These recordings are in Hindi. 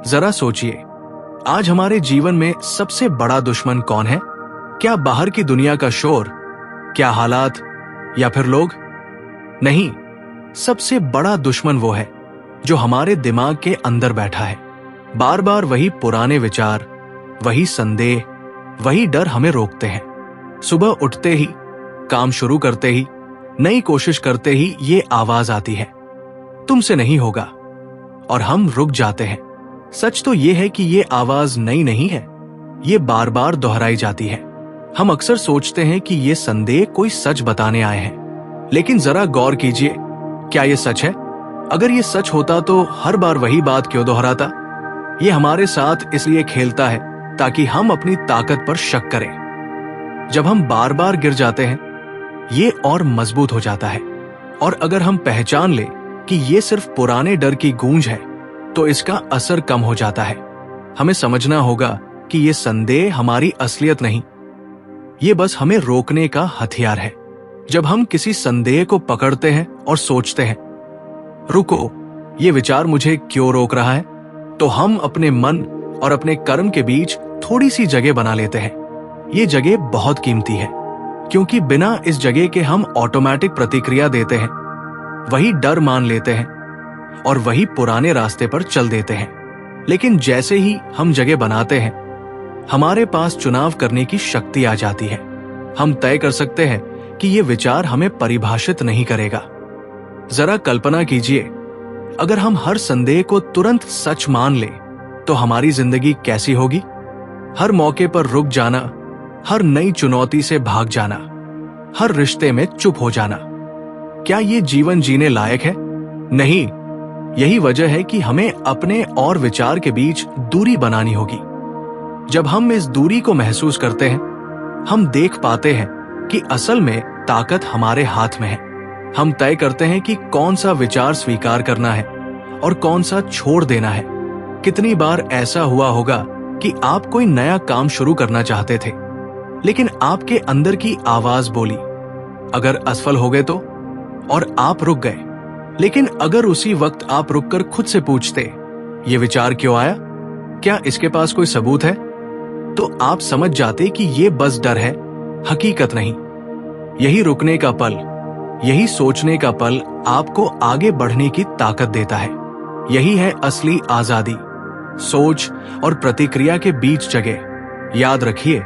जरा सोचिए, आज हमारे जीवन में सबसे बड़ा दुश्मन कौन है? क्या बाहर की दुनिया का शोर, क्या हालात, या फिर लोग? नहीं, सबसे बड़ा दुश्मन वो है जो हमारे दिमाग के अंदर बैठा है। बार बार वही पुराने विचार, वही संदेह, वही डर हमें रोकते हैं। सुबह उठते ही, काम शुरू करते ही, नई कोशिश करते ही ये आवाज आती है, तुमसे नहीं होगा, और हम रुक जाते हैं। सच तो ये है कि ये आवाज नई नहीं है, ये बार बार दोहराई जाती है। हम अक्सर सोचते हैं कि ये संदेह कोई सच बताने आए हैं, लेकिन जरा गौर कीजिए, क्या ये सच है? अगर ये सच होता तो हर बार वही बात क्यों दोहराता? ये हमारे साथ इसलिए खेलता है ताकि हम अपनी ताकत पर शक करें। जब हम बार बार गिर जाते हैं, ये और मजबूत हो जाता है। और अगर हम पहचान ले कि ये सिर्फ पुराने डर की गूंज है, तो इसका असर कम हो जाता है। हमें समझना होगा कि ये संदेह हमारी असलियत नहीं, ये बस हमें रोकने का हथियार है। जब हम किसी संदेह को पकड़ते हैं और सोचते हैं, रुको, ये विचार मुझे क्यों रोक रहा है, तो हम अपने मन और अपने कर्म के बीच थोड़ी सी जगह बना लेते हैं। ये जगह बहुत कीमती है, क्योंकि बिना इस जगह के हम ऑटोमेटिक प्रतिक्रिया देते हैं, वही डर मान लेते हैं और वही पुराने रास्ते पर चल देते हैं। लेकिन जैसे ही हम जगह बनाते हैं, हमारे पास चुनाव करने की शक्ति आ जाती है। हम तय कर सकते हैं कि ये विचार हमें परिभाषित नहीं करेगा। जरा कल्पना कीजिए, अगर हम हर संदेह को तुरंत सच मान लें, तो हमारी जिंदगी कैसी होगी? हर मौके पर रुक जाना, हर नई चुनौती से भाग जाना, हर रिश्ते में चुप हो जाना। क्या ये जीवन जीने लायक है? नहीं। यही वजह है कि हमें अपने और विचार के बीच दूरी बनानी होगी। जब हम इस दूरी को महसूस करते हैं, हम देख पाते हैं कि असल में ताकत हमारे हाथ में है। हम तय करते हैं कि कौन सा विचार स्वीकार करना है और कौन सा छोड़ देना है। कितनी बार ऐसा हुआ होगा कि आप कोई नया काम शुरू करना चाहते थे, लेकिन आपके अंदर की आवाज बोली, अगर असफल हो गए तो, और आप रुक गए। लेकिन अगर उसी वक्त आप रुककर खुद से पूछते, ये विचार क्यों आया, क्या इसके पास कोई सबूत है, तो आप समझ जाते कि ये बस डर है, हकीकत नहीं। यही रुकने का पल, यही सोचने का पल आपको आगे बढ़ने की ताकत देता है। यही है असली आजादी, सोच और प्रतिक्रिया के बीच जगह। याद रखिए,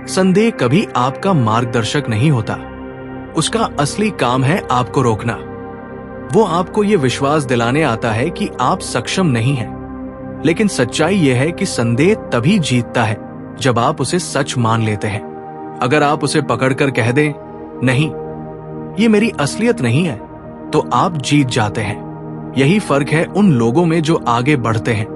संदेह कभी आपका मार्गदर्शक नहीं होता। उसका असली काम है आपको रोकना। वो आपको ये विश्वास दिलाने आता है कि आप सक्षम नहीं हैं। लेकिन सच्चाई यह है कि संदेह तभी जीतता है जब आप उसे सच मान लेते हैं। अगर आप उसे पकड़कर कह दें, नहीं, ये मेरी असलियत नहीं है, तो आप जीत जाते हैं। यही फर्क है उन लोगों में जो आगे बढ़ते हैं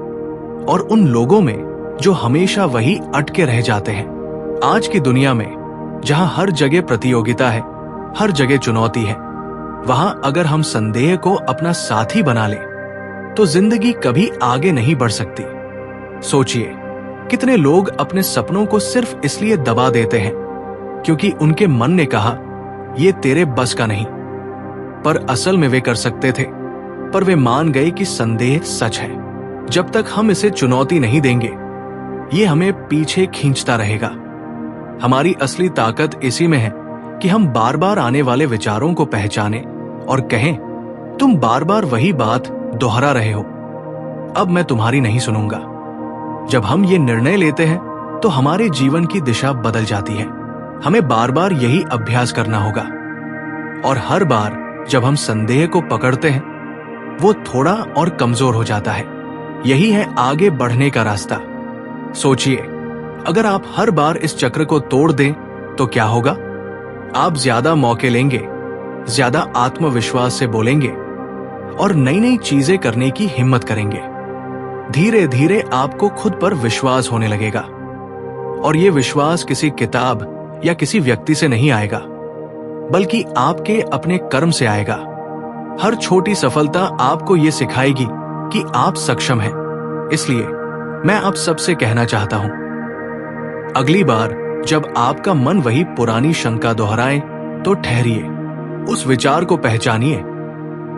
और उन लोगों में जो हमेशा वही अटके रह जाते हैं। आज की दुनिया में जहां हर जगह प्रतियोगिता है, हर जगह चुनौती है, वहां अगर हम संदेह को अपना साथी बना लें, तो जिंदगी कभी आगे नहीं बढ़ सकती। सोचिए, कितने लोग अपने सपनों को सिर्फ इसलिए दबा देते हैं क्योंकि उनके मन ने कहा, ये तेरे बस का नहीं। पर असल में वे कर सकते थे, पर वे मान गए कि संदेह सच है। जब तक हम इसे चुनौती नहीं देंगे, ये हमें पीछे खींचता रहेगा। हमारी असली ताकत इसी में है कि हम बार बार आने वाले विचारों को पहचानें और कहें, तुम बार बार वही बात दोहरा रहे हो, अब मैं तुम्हारी नहीं सुनूंगा। जब हम ये निर्णय लेते हैं, तो हमारे जीवन की दिशा बदल जाती है। हमें बार बार यही अभ्यास करना होगा, और हर बार जब हम संदेह को पकड़ते हैं, वो थोड़ा और कमजोर हो जाता है। यही है आगे बढ़ने का रास्ता। सोचिए, अगर आप हर बार इस चक्र को तोड़ दें, तो क्या होगा? आप ज्यादा मौके लेंगे, ज्यादा आत्मविश्वास से बोलेंगे और नई नई चीजें करने की हिम्मत करेंगे। धीरे धीरे आपको खुद पर विश्वास होने लगेगा, और ये विश्वास किसी किताब या किसी व्यक्ति से नहीं आएगा, बल्कि आपके अपने कर्म से आएगा। हर छोटी सफलता आपको ये सिखाएगी कि आप सक्षम हैं। इसलिए मैं आप सबसे कहना चाहता हूं, अगली बार जब आपका मन वही पुरानी शंका दोहराए, तो ठहरिए, उस विचार को पहचानिए,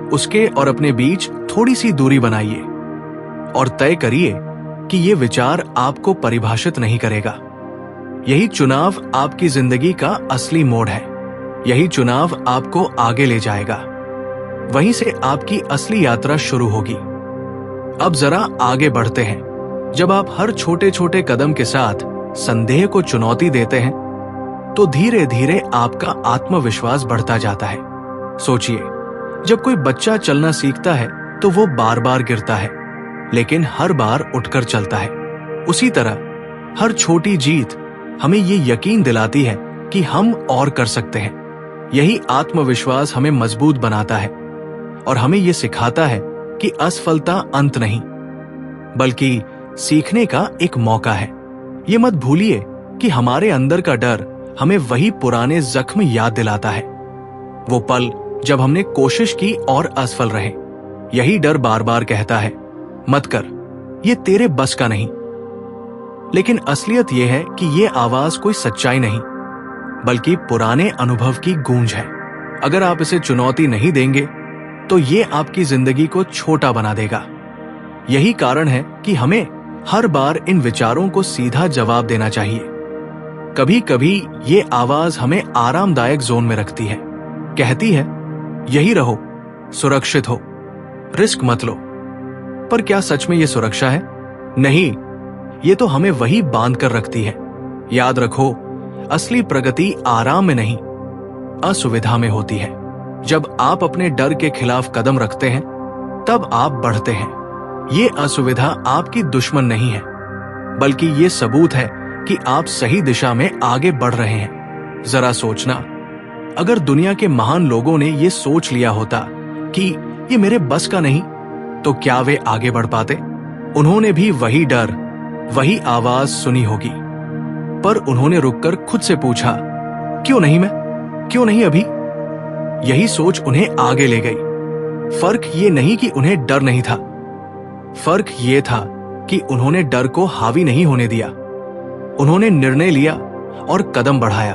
उसके और अपने बीच थोड़ी सी दूरी बनाइए और तय करिए कि ये विचार आपको परिभाषित नहीं करेगा। यही चुनाव आपकी जिंदगी का असली मोड़ है। यही चुनाव आपको आगे ले जाएगा। वहीं से आपकी असली यात्रा शुरू होगी। अब जरा आगे बढ़ते हैं। जब आप हर छोटे छोटे कदम के साथ संदेह को चुनौती देते हैं तो धीरे धीरे आपका आत्मविश्वास बढ़ता जाता है। सोचिए, जब कोई बच्चा चलना सीखता है तो वो बार बार गिरता है, लेकिन हर बार उठकर चलता है। उसी तरह हर छोटी जीत हमें ये यकीन दिलाती है कि हम और कर सकते हैं। यही आत्मविश्वास हमें मजबूत बनाता है और हमें ये सिखाता है कि असफलता अंत नहीं, बल्कि सीखने का एक मौका है। ये मत भूलिए कि हमारे अंदर का डर हमें वही पुराने जख्म याद दिलाता है। वो पल जब हमने कोशिश की और असफल रहे। यही डर बार बार कहता है, मत कर, ये तेरे बस का नहीं। लेकिन असलियत यह है कि ये आवाज कोई सच्चाई नहीं, बल्कि पुराने अनुभव की गूंज है। अगर आप इसे चुनौती नहीं देंगे तो ये आपकी जिंदगी को छोटा बना देगा। यही कारण है कि हमें हर बार इन विचारों को सीधा जवाब देना चाहिए। कभी कभी ये आवाज हमें आरामदायक जोन में रखती है, कहती है यही रहो, सुरक्षित हो, रिस्क मत लो। पर क्या सच में ये सुरक्षा है? नहीं, ये तो हमें वही बांध कर रखती है। याद रखो, असली प्रगति आराम में नहीं, असुविधा में होती है। जब आप अपने डर के खिलाफ कदम रखते हैं तब आप बढ़ते हैं। ये असुविधा आपकी दुश्मन नहीं है, बल्कि ये सबूत है कि आप सही दिशा में आगे बढ़ रहे हैं। जरा सोचना, अगर दुनिया के महान लोगों ने ये सोच लिया होता कि ये मेरे बस का नहीं, तो क्या वे आगे बढ़ पाते? उन्होंने भी वही डर, वही आवाज सुनी होगी, पर उन्होंने रुककर खुद से पूछा, क्यों नहीं मैं? क्यों नहीं अभी? यही सोच उन्हें आगे ले गई। फर्क ये नहीं कि उन्हें डर नहीं था, फर्क ये था कि उन्होंने डर को हावी नहीं होने दिया। उन्होंने निर्णय लिया और कदम बढ़ाया।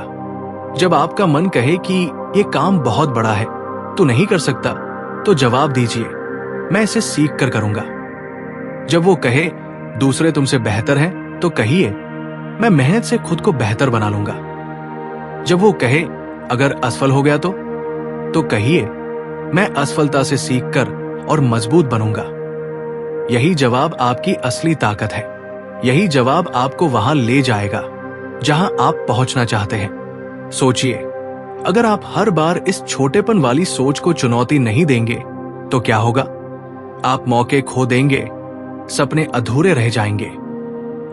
जब आपका मन कहे कि ये काम बहुत बड़ा है, तू नहीं कर सकता, तो जवाब दीजिए, मैं इसे सीख कर करूंगा। जब वो कहे दूसरे तुमसे बेहतर हैं, तो कहिए, मैं मेहनत से खुद को बेहतर बना लूंगा। जब वो कहे अगर असफल हो गया तो कहिए, मैं असफलता से सीखकर और मजबूत बनूंगा। यही जवाब आपकी असली ताकत है। यही जवाब आपको वहां ले जाएगा जहां आप पहुंचना चाहते हैं। सोचिए, अगर आप हर बार इस छोटेपन वाली सोच को चुनौती नहीं देंगे तो क्या होगा? आप मौके खो देंगे, सपने अधूरे रह जाएंगे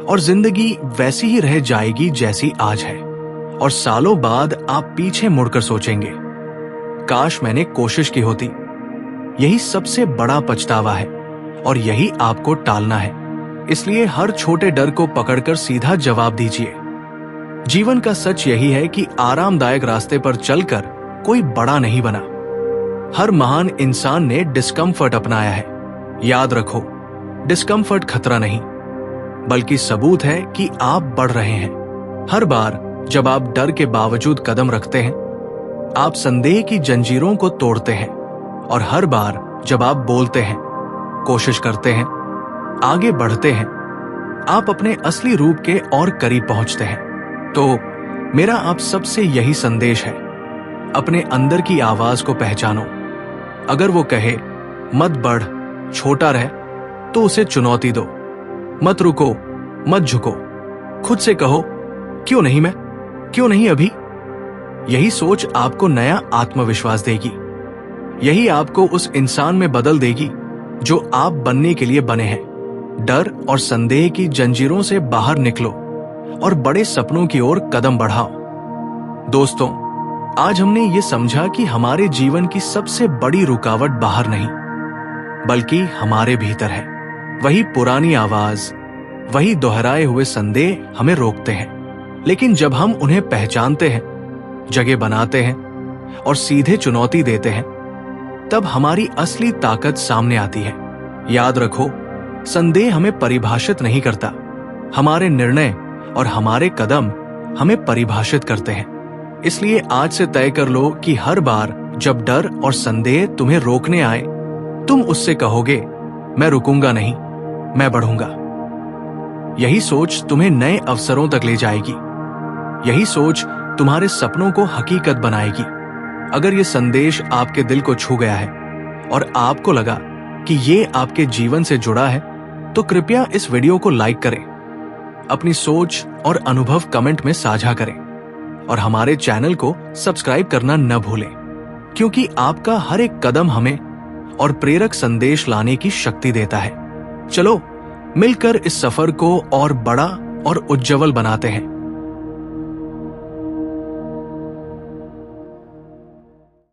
और जिंदगी वैसी ही रह जाएगी जैसी आज है। और सालों बाद आप पीछे मुड़कर सोचेंगे, काश मैंने कोशिश की होती। यही सबसे बड़ा पछतावा है और यही आपको टालना है। इसलिए हर छोटे डर को पकड़कर सीधा जवाब दीजिए। जीवन का सच यही है कि आरामदायक रास्ते पर चलकर कोई बड़ा नहीं बना। हर महान इंसान ने डिस्कम्फर्ट अपनाया है। याद रखो, डिस्कम्फर्ट खतरा नहीं, बल्कि सबूत है कि आप बढ़ रहे हैं। हर बार जब आप डर के बावजूद कदम रखते हैं, आप संदेह की जंजीरों को तोड़ते हैं। और हर बार जब आप बोलते हैं, कोशिश करते हैं, आगे बढ़ते हैं, आप अपने असली रूप के और करीब पहुंचते हैं। तो मेरा आप सबसे यही संदेश है, अपने अंदर की आवाज को पहचानो। अगर वो कहे मत बढ़, छोटा रह, तो उसे चुनौती दो। मत रुको, मत झुको, खुद से कहो, क्यों नहीं मैं? क्यों नहीं अभी? यही सोच आपको नया आत्मविश्वास देगी। यही आपको उस इंसान में बदल देगी जो आप बनने के लिए बने हैं। डर और संदेह की जंजीरों से बाहर निकलो और बड़े सपनों की ओर कदम बढ़ाओ। दोस्तों, आज हमने ये समझा कि हमारे जीवन की सबसे बड़ी रुकावट बाहर नहीं, बल्कि हमारे भीतर है। वही पुरानी आवाज, वही दोहराए हुए संदेह हमें रोकते हैं। लेकिन जब हम उन्हें पहचानते हैं, जगह बनाते हैं और सीधे चुनौती देते हैं, तब हमारी असली ताकत सामने आती है। याद रखो, संदेह हमें परिभाषित नहीं करता, हमारे निर्णय और हमारे कदम हमें परिभाषित करते हैं। इसलिए आज से तय कर लो कि हर बार जब डर और संदेह तुम्हें रोकने आए, तुम उससे कहोगे, मैं रुकूंगा नहीं, मैं बढ़ूंगा। यही सोच तुम्हें नए अवसरों तक ले जाएगी। यही सोच तुम्हारे सपनों को हकीकत बनाएगी। अगर ये संदेश आपके दिल को छू गया है और आपको लगा कि ये आपके जीवन से जुड़ा है, तो कृपया इस वीडियो को लाइक करें, अपनी सोच और अनुभव कमेंट में साझा करें और हमारे चैनल को सब्सक्राइब करना न भूलें, क्योंकि आपका हर एक कदम हमें और प्रेरक संदेश लाने की शक्ति देता है। चलो मिलकर इस सफर को और बड़ा और उज्जवल बनाते हैं।